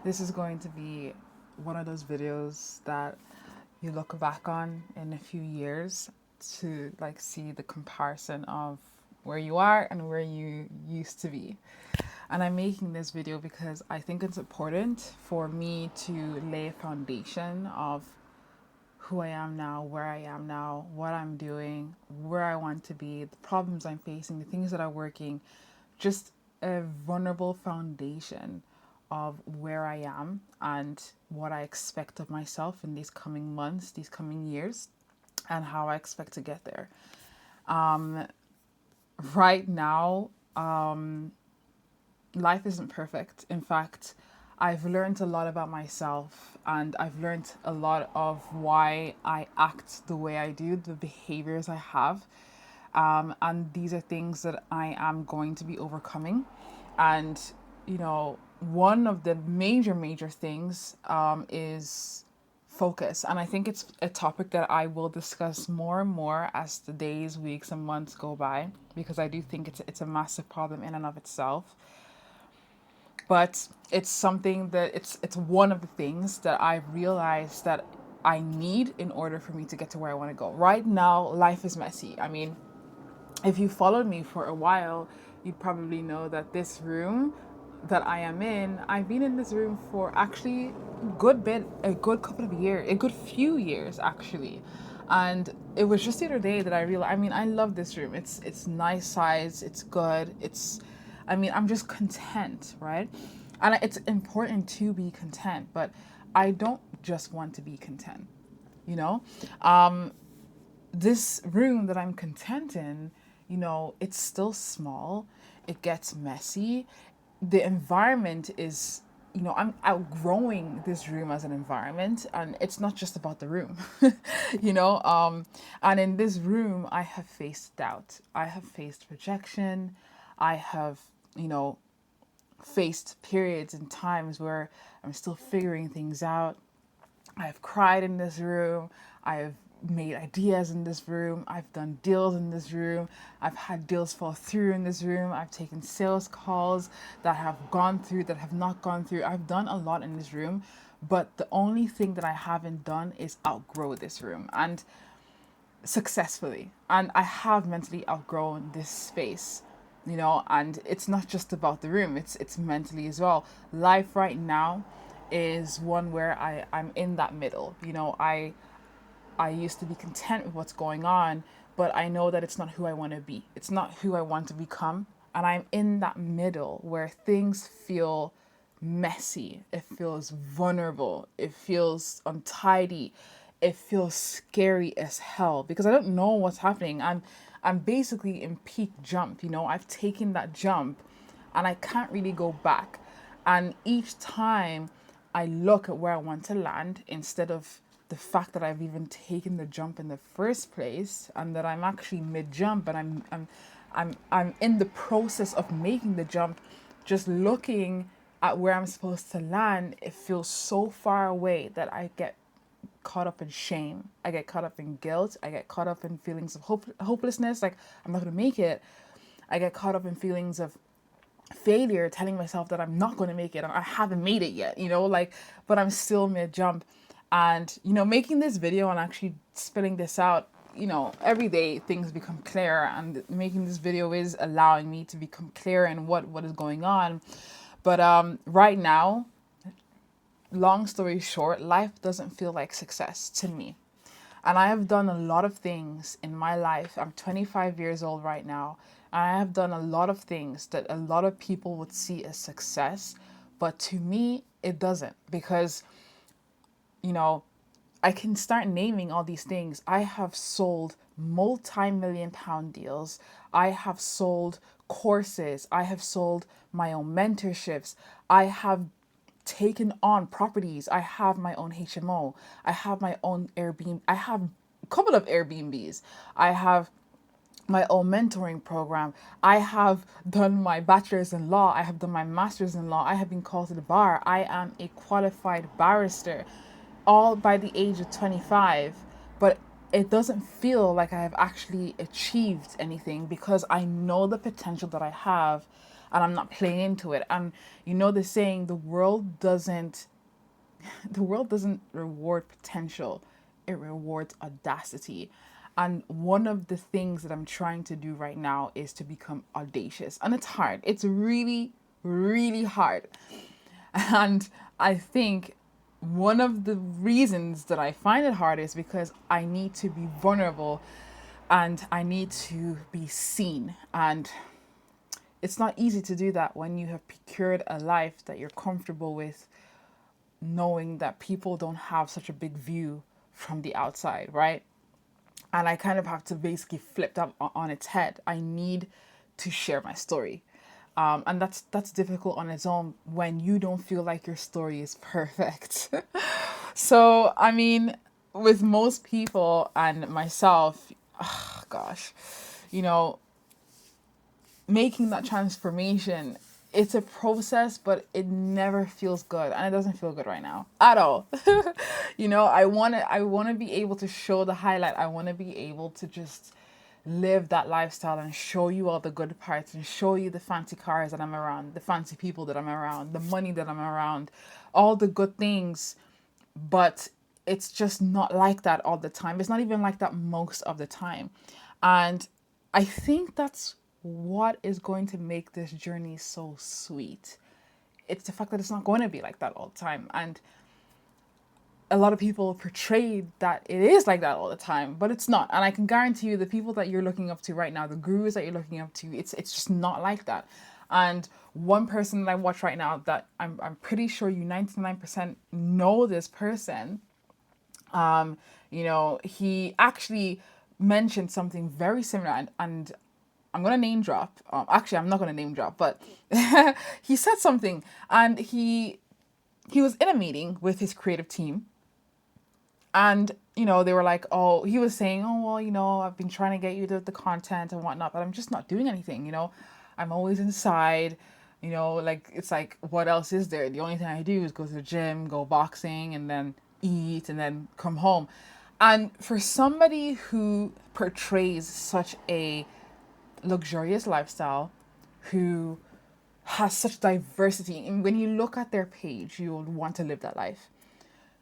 This is going to be one of those videos that you look back on in a few years to like see the comparison of where you are and where you used to be. And I'm making this video because I think it's important for me to lay a foundation of who I am now, where I am now, what I'm doing, where I want to be, the problems I'm facing, the things that are working, just a vulnerable foundation of where I am and what I expect of myself in these coming months, these coming years, and how I expect to get there. Um, right now, life isn't perfect. In fact, I've learned a lot about myself and I've learned a lot of why I act the way I do, the behaviors I have. And these are things that I am going to be overcoming. And, one of the major things is focus. And I think it's a topic that I will discuss more and more as the days, weeks, and months go by, because I do think it's a massive problem in and of itself. But it's something that it's one of the things that I've realized that I need in order for me to get to where I want to go. Right now, life is messy. I mean, if you followed me for a while, you'd probably know that this room that I am in, I've been in this room for actually a good couple of years, a good few years actually. And it was just the other day that I realized, I mean, I love this room. It's nice size, it's good. I'm just content, right? And it's important to be content, but I don't just want to be content, you know? This room that I'm content in, it's still small. It gets messy. The environment is, I'm outgrowing this room as an environment, and it's not just about the room, you know. And in this room, I have faced doubt. I have faced rejection. I have, faced periods and times where I'm still figuring things out. I've cried in this room. I've made ideas in this room. I've done deals in this room. I've had deals fall through in this room. I've taken sales calls that have gone through, that have not gone through. I've done a lot in this room, but the only thing that I haven't done is outgrow this room, and successfully. And I have mentally outgrown this space, and it's not just about the room, it's mentally as well. Life right now is one where I'm in that middle. I used to be content with what's going on, but I know that it's not who I want to be. It's not who I want to become. And I'm in that middle where things feel messy. It feels vulnerable. It feels untidy. It feels scary as hell because I don't know what's happening. I'm basically in peak jump, I've taken that jump and I can't really go back. And each time I look at where I want to land, instead of the fact that I've even taken the jump in the first place, and that I'm actually mid jump, and I'm in the process of making the jump, just looking at where I'm supposed to land, it feels so far away that I get caught up in shame. I get caught up in guilt. I get caught up in feelings of hopelessness, like I'm not going to make it. I get caught up in feelings of failure, telling myself that I'm not going to make it. I haven't made it yet, but I'm still mid jump. And, making this video and actually spilling this out, every day things become clearer, and making this video is allowing me to become clear in what is going on. But right now, long story short, life doesn't feel like success to me. And I have done a lot of things in my life. I'm 25 years old right now. And I have done a lot of things that a lot of people would see as success. But to me, it doesn't. Because, I can start naming all these things. I have sold multi-million-pound deals. I have sold courses. I have sold my own mentorships. I have taken on properties. I have my own HMO. I have my own Airbnb. I have a couple of Airbnbs. I have my own mentoring program. I have done my bachelor's in law. I have done my master's in law. I have been called to the bar. I am a qualified barrister, all by the age of 25. But it doesn't feel like I have actually achieved anything because I know the potential that I have. and I'm not playing into it. And you know the saying, the world doesn't reward potential, it rewards audacity. And one of the things that I'm trying to do right now is to become audacious. And it's hard. It's really, really hard. And I think one of the reasons that I find it hard is because I need to be vulnerable and I need to be seen. And it's not easy to do that when you have procured a life that you're comfortable with, knowing that people don't have such a big view from the outside, right? And I kind of have to basically flip that on its head. I need to share my story. And that's difficult on its own when you don't feel like your story is perfect. So, I mean, with most people and myself, oh, gosh, you know, making that transformation, it's a process, but it never feels good, and it doesn't feel good right now at all. You know, I want to be able to show the highlight. I want to be able to just live that lifestyle and show you all the good parts and show you the fancy cars that I'm around, the fancy people that I'm around, the money that I'm around, all the good things. But it's just not like that all the time. It's not even like that most of the time. And I think that's what is going to make this journey so sweet. It's the fact that it's not going to be like that all the time. And a lot of people portray that it is like that all the time, but it's not. And I can guarantee you the people that you're looking up to right now, the gurus that you're looking up to, it's just not like that. And one person that I watch right now that I'm pretty sure you 99% know this person, you know, he actually mentioned something very similar, and I'm gonna name drop. Actually, I'm not gonna name drop, but he said something, and he was in a meeting with his creative team, and you know they were like, oh, he was saying, oh well, you know, I've been trying to get you the content and whatnot, but I'm just not doing anything. You know, I'm always inside. You know, like it's like what else is there? The only thing I do is go to the gym, go boxing, and then eat, and then come home. And for somebody who portrays such a luxurious lifestyle, who has such diversity, and when you look at their page, you would want to live that life.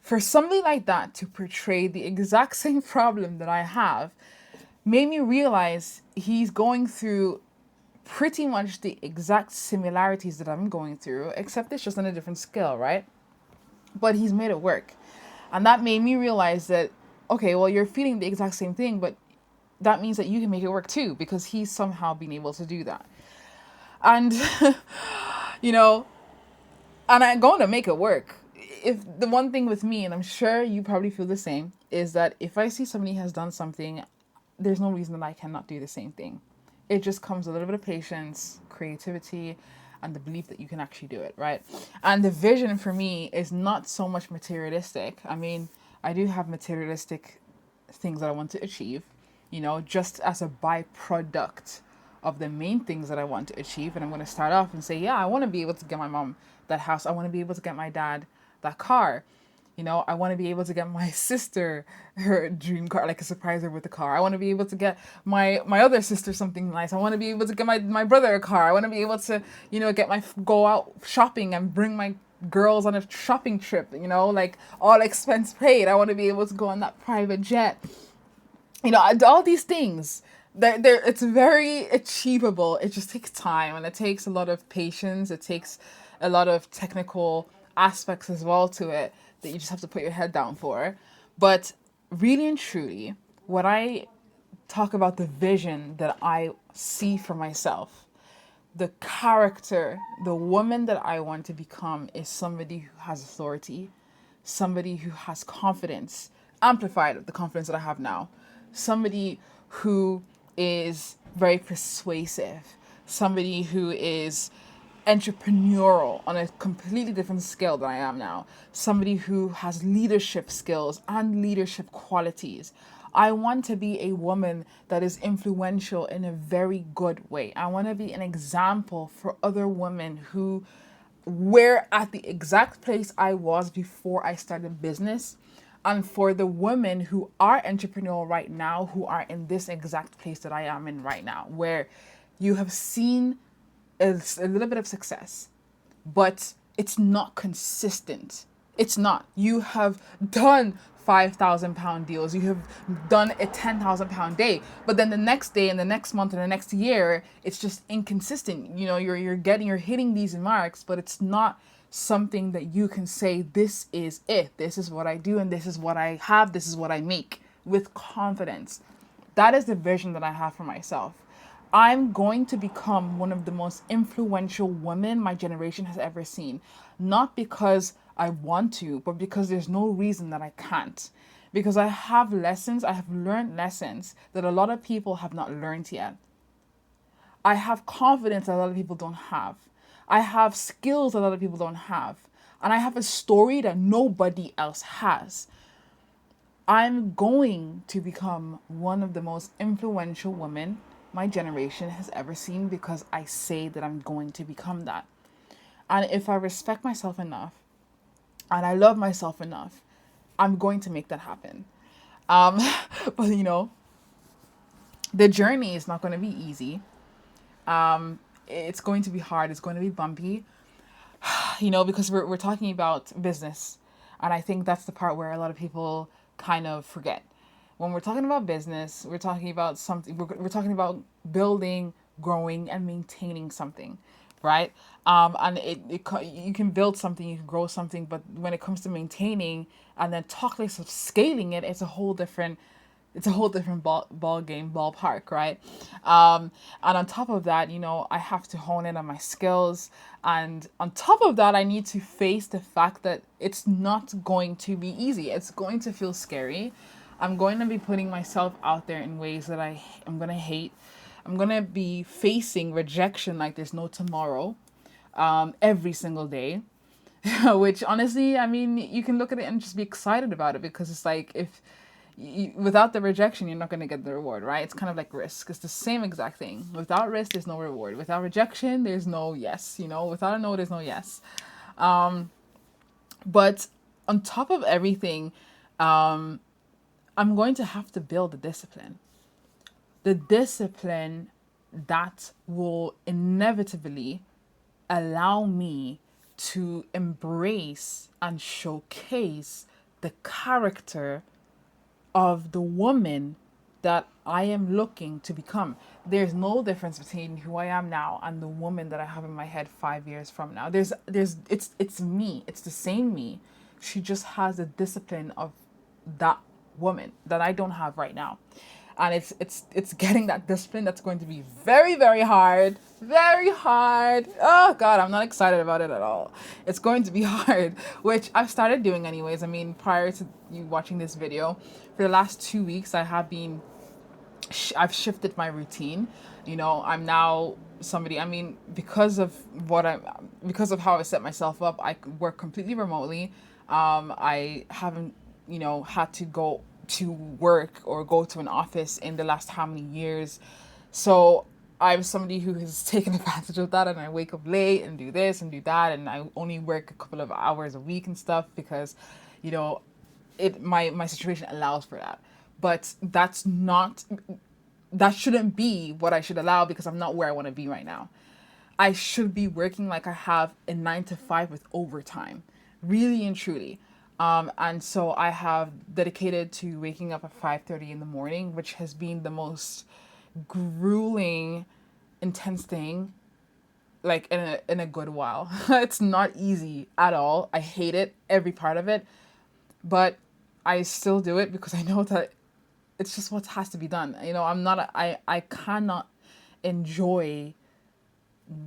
For somebody like that to portray the exact same problem that I have made me realize he's going through pretty much the exact similarities that I'm going through, except it's just on a different scale, right? But he's made it work. And that made me realize that, okay, well, you're feeling the exact same thing, but that means that you can make it work too, because he's somehow been able to do that. And, you know, and I'm going to make it work. If the one thing with me, and I'm sure you probably feel the same, is that if I see somebody has done something, there's no reason that I cannot do the same thing. It just comes with a little bit of patience, creativity, and the belief that you can actually do it, right? And the vision for me is not so much materialistic. I mean, I do have materialistic things that I want to achieve, you know, just as a byproduct of the main things that I want to achieve. And I'm going to start off and say, yeah, I want to be able to get my mom that house. I want to be able to get my dad that car. You know, I want to be able to get my sister her dream car, like a surprise her with a car. I want to be able to get my other sister something nice. I want to be able to get my brother a car. I want to be able to, you know, go out shopping and bring my girls on a shopping trip, you know, like all expense paid. I want to be able to go on that private jet. You know, all these things. It's very achievable. It just takes time, and it takes a lot of patience. It takes a lot of technical aspects as well to it that you just have to put your head down for. But really and truly, when I talk about the vision that I see for myself, the character, the woman that I want to become is somebody who has authority, somebody who has confidence, amplified the confidence that I have now, somebody who is very persuasive, somebody who is entrepreneurial on a completely different scale than I am now, somebody who has leadership skills and leadership qualities. I want to be a woman that is influential in a very good way. I want to be an example for other women who were at the exact place I was before I started business, and for the women who are entrepreneurial right now, who are in this exact place that I am in right now, where you have seen is a little bit of success, but it's not consistent. It's not. You have done £5,000 deals. You have done a £10,000 day, but then the next day and the next month and the next year, it's just inconsistent. You know, you're hitting these marks, but it's not something that you can say, this is it. This is what I do, and this is what I have. This is what I make with confidence. That is the vision that I have for myself. I'm going to become one of the most influential women my generation has ever seen. Not because I want to, but because there's no reason that I can't. Because I have lessons, I have learned lessons that a lot of people have not learned yet. I have confidence that a lot of people don't have. I have skills that a lot of people don't have. And I have a story that nobody else has. I'm going to become one of the most influential women my generation has ever seen because I say that I'm going to become that. And if I respect myself enough and I love myself enough, I'm going to make that happen. Um, but the journey is not going to be easy. It's going to be hard. It's going to be bumpy, because we're talking about business. And I think that's the part where a lot of people kind of forget. When we're talking about business, we're talking about something, we're talking about building, growing, and maintaining something, right? And you can build something, you can grow something, but when it comes to maintaining and then talk less of scaling it, it's a whole different ball game, ballpark, right? And on top of that, I have to hone in on my skills. And on top of that, I need to face the fact that it's not going to be easy. It's going to feel scary. I'm going to be putting myself out there in ways that I'm going to hate. I'm going to be facing rejection like there's no tomorrow, every single day. Which honestly, I mean, you can look at it and just be excited about it, because it's like, if without the rejection, you're not going to get the reward, right? It's kind of like risk. It's the same exact thing. Without risk, there's no reward. Without rejection, there's no yes. Without a no, there's no yes. But on top of everything, I'm going to have to build the discipline. The discipline that will inevitably allow me to embrace and showcase the character of the woman that I am looking to become. There's no difference between who I am now and the woman that I have in my head 5 years from now. It's me. It's the same me. She just has the discipline of that woman that I don't have right now. And it's getting that discipline that's going to be very, very hard. Very hard. Oh God, I'm not excited about it at all. It's going to be hard, which I've started doing anyways. I mean, prior to you watching this video, for the last 2 weeks, I've shifted my routine. I'm now somebody, I mean, because of how I set myself up, I work completely remotely. I haven't, had to go to work or go to an office in the last how many years. So I'm somebody who has taken advantage of that, and I wake up late and do this and do that, and I only work a couple of hours a week and stuff because, my situation allows for that. But that shouldn't be what I should allow, because I'm not where I want to be right now. I should be working like I have a 9 to 5 with overtime, really and truly. And so I have dedicated to waking up at 5:30 in the morning, which has been the most grueling, intense thing, like in a good while. It's not easy at all. I hate it, every part of it, but I still do it because I know that it's just what has to be done. I cannot enjoy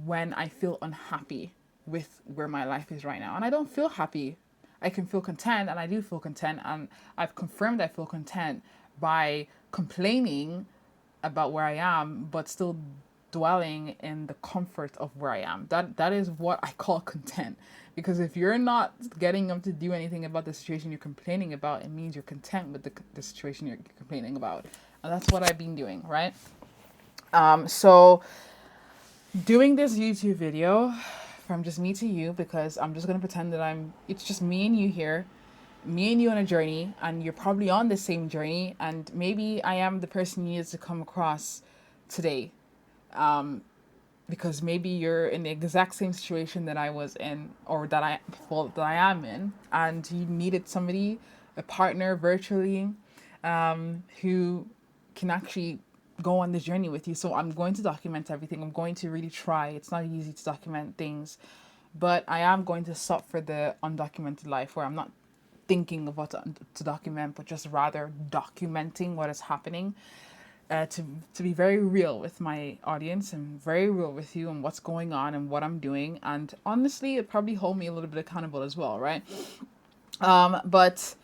when I feel unhappy with where my life is right now. And I don't feel happy. I can feel content, and I do feel content, and I've confirmed I feel content by complaining about where I am, but still dwelling in the comfort of where I am. That is what I call content. Because if you're not getting up to do anything about the situation you're complaining about, it means you're content with the situation you're complaining about. And that's what I've been doing, right? So doing this YouTube video from just me to you, because I'm just going to pretend that it's just me and you here, me and you on a journey, and you're probably on the same journey, and maybe I am the person you need to come across today. because maybe you're in the exact same situation that I was in, or that I am in, and you needed somebody, a partner virtually, who can actually go on this journey with you. So I'm going to document everything. I'm going to really try. It's not easy to document things, but I am going to stop for the undocumented life where I'm not thinking of what to document, but just rather documenting what is happening, to be very real with my audience and very real with you and what's going on and what I'm doing. And honestly, it probably hold me a little bit accountable as well, right? But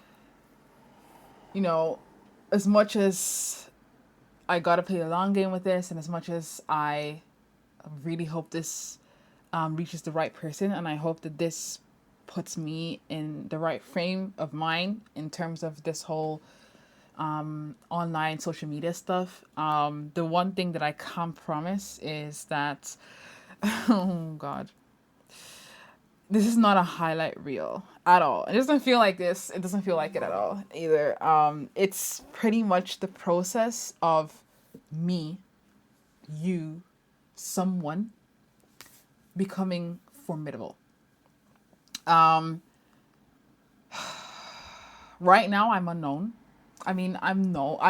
you know, as much as I gotta play a long game with this, and as much as I really hope this reaches the right person, and I hope that this puts me in the right frame of mind in terms of this whole online social media stuff. The one thing that I can't promise is that, oh God, this is not a highlight reel at all. It doesn't feel like this. It doesn't feel like it at all either. It's pretty much the process of me, you, someone becoming formidable. Right now I'm unknown. I mean, I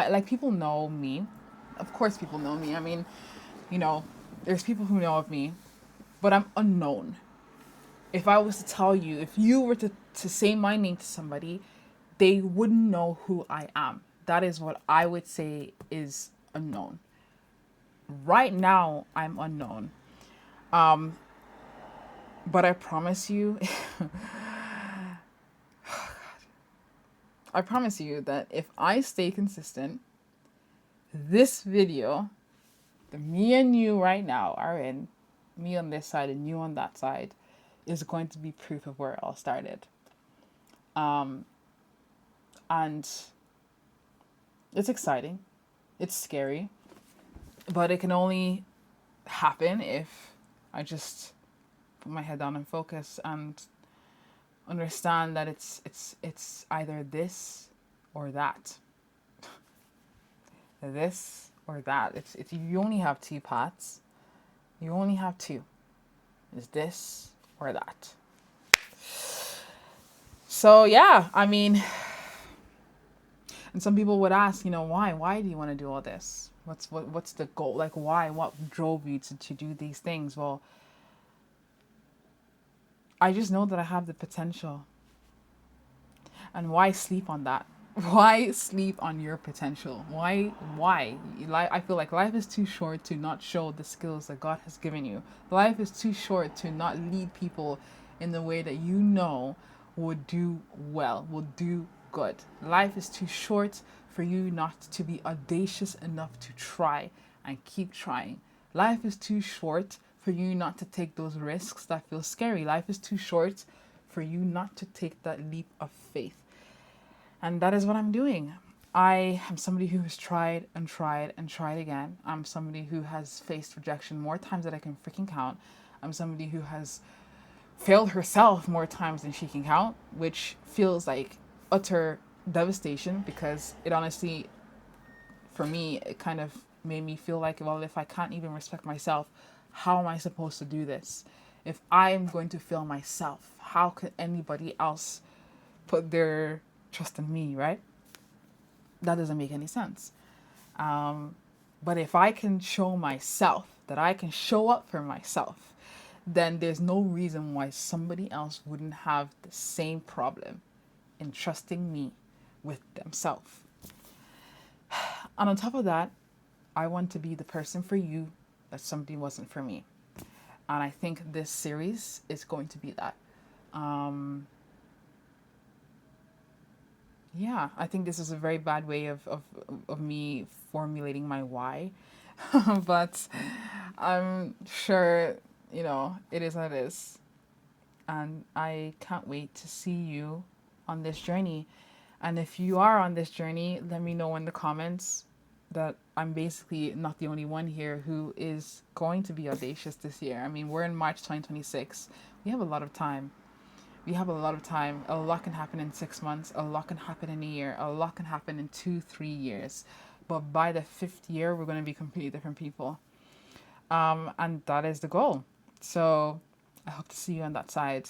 like, people know me. Of course people know me. I mean, you know, there's people who know of me, but I'm unknown. If I was to tell you, if you were to say my name to somebody, they wouldn't know who I am. That is what I would say is unknown. Right now, I'm unknown. But I promise you, I promise you that if I stay consistent, this video, the me and you right now are in, me on this side and you on that side, is going to be proof of where it all started. And it's exciting. It's scary. But it can only happen if I just put my head down and focus and understand that it's either this or that. This or that. It's you only have two paths. You only have two. Is this or that. So yeah, I mean, and some people would ask, why? Why do you want to do all this? What's the goal? Like, why? What drove you to do these things? Well, I just know that I have the potential. And why sleep on that? Why sleep on your potential? Why? I feel like life is too short to not show the skills that God has given you. Life is too short to not lead people in the way that you know would do well, will do good. Life is too short for you not to be audacious enough to try and keep trying. Life is too short for you not to take those risks that feel scary. Life is too short for you not to take that leap of faith. And that is what I'm doing. I am somebody who has tried and tried and tried again. I'm somebody who has faced rejection more times than I can freaking count. I'm somebody who has failed herself more times than she can count, which feels like utter devastation, because it honestly, for me, it kind of made me feel like, well, if I can't even respect myself, how am I supposed to do this? If I am going to fail myself, how could anybody else put their trust in me, right? That doesn't make any sense. But if I can show myself that I can show up for myself, then there's no reason why somebody else wouldn't have the same problem in trusting me with themselves. And on top of that, I want to be the person for you that somebody wasn't for me. And I think this series is going to be that. Yeah, I think this is a very bad way of me formulating my why. But I'm sure, it is what it is. And I can't wait to see you on this journey. And if you are on this journey, let me know in the comments that I'm basically not the only one here who is going to be audacious this year. I mean, we're in March 2026. We have a lot of time. We have a lot of time. A lot can happen in 6 months. A lot can happen in a year. A lot can happen in 2-3 years. But by the 5th year, we're going to be completely different people. And that is the goal. So I hope to see you on that side.